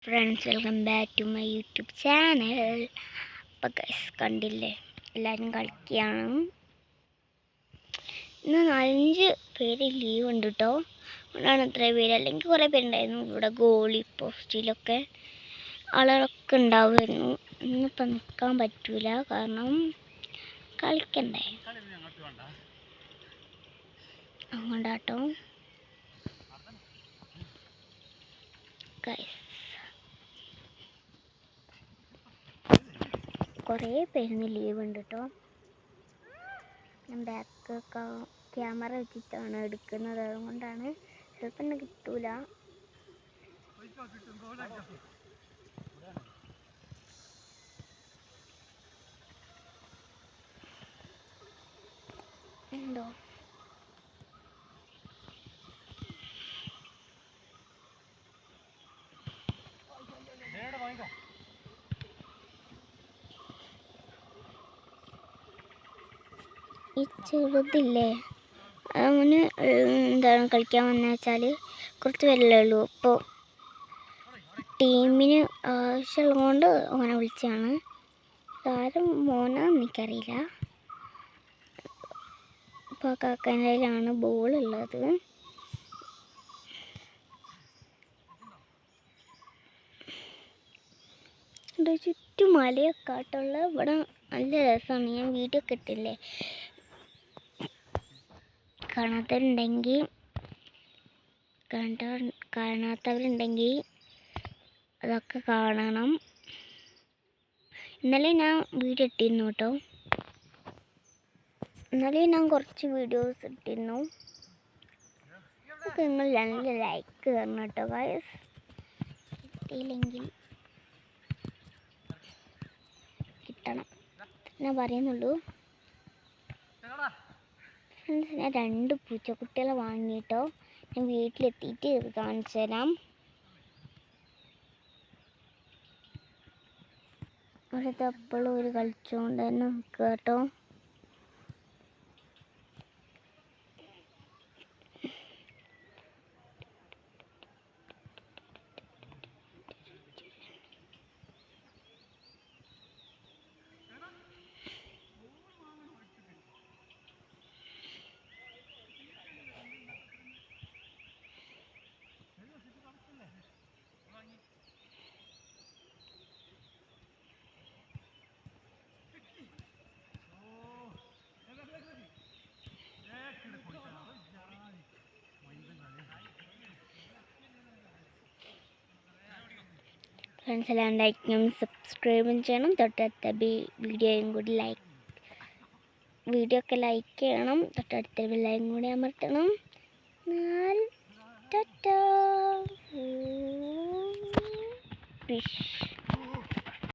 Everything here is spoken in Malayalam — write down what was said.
Friends, welcome back to my YouTube channel. അപ്പം ഗൈസ് കണ്ടില്ലേ, എല്ലാവരും കളിക്കുകയാണ്. ഇന്ന് 5 പേര് ലീവ് ഉണ്ട് കേട്ടോ. അതുകൊണ്ടാണ് ഇത്ര പേര്, അല്ലെങ്കിൽ കുറേ പേരുണ്ടായിരുന്നു ഇവിടെ ഗോളി പോസ്റ്റിലൊക്കെ ആളുകളൊക്കെ ഉണ്ടാവുമായിരുന്നു. ഇന്നിപ്പം നിൽക്കാൻ പറ്റൂല, കാരണം കളിക്കണ്ടേ. അതുകൊണ്ടാട്ടോ ഗൈസ്. കുറേ പേരിന് ലീവ് ഉണ്ട് കേട്ടോ. ഞാൻ ബാക്ക് ക്യാമറ വെച്ചിട്ടാണ് എടുക്കുന്നത്, അതുകൊണ്ടാണ് ചിലപ്പോൾ എന്നെ കിട്ടൂല. ഉണ്ടോ ഈ ചെറുതില്ലേ, അവന് എന്താണ് കളിക്കാൻ വന്നത് വെച്ചാൽ കുറച്ച് വരലേ ഉള്ളൂ. അപ്പോൾ ടീമിന് ആവശ്യമുള്ളത് കൊണ്ട് അവനെ വിളിച്ചാണ്. ആരും മോനാന്ന് എനിക്കറിയില്ല. അപ്പോൾ കാക്കാൻ്റെ കയ്യിലാണ് ബോളുള്ളത്. ചുറ്റും മലയൊക്കെ ആട്ടുള്ള ഇവിടെ നല്ല രസമാണ്. ഞാൻ വീഡിയോ ഒക്കെ ഇട്ടില്ലേ, കാണാത്തവരുണ്ടെങ്കിൽ അതൊക്കെ കാണണം. ഇന്നലെ ഞാൻ വീഡിയോ ഇട്ടിരുന്നു കേട്ടോ. ഇന്നലെ ഞാൻ കുറച്ച് വീഡിയോസ് ഇട്ടിരുന്നു. അതൊക്കെ നിങ്ങൾ നല്ല ലൈക്ക് തരണം കേട്ടോ ഗൈസ്. കിട്ടിയില്ലെങ്കിൽ കിട്ടണം ഞാൻ പറയുന്നുള്ളൂ. ഫ്രണ്ട്സ്, ഞാൻ 2 പൂച്ചക്കുട്ടികളെ വാങ്ങിയിട്ടോ. ഞാൻ വീട്ടിലെത്തിയിട്ട് ഇത് കാണിച്ചു തരാം. അവിടുത്തെ എപ്പോഴും ഒരു കളിച്ചുകൊണ്ട് തന്നെ നിൽക്കുക കേട്ടോ. ഫ്രണ്ട്സ് എല്ലാം ലൈക്കും സബ്സ്ക്രൈബും ചെയ്യണം. തൊട്ടടുത്ത വീഡിയോയും കൂടി വീഡിയോ ഒക്കെ ലൈക്ക് ചെയ്യണം. തൊട്ടടുത്ത ബെല്ലൈക്കൺ കൂടി അമർത്തണം. ടാറ്റാ.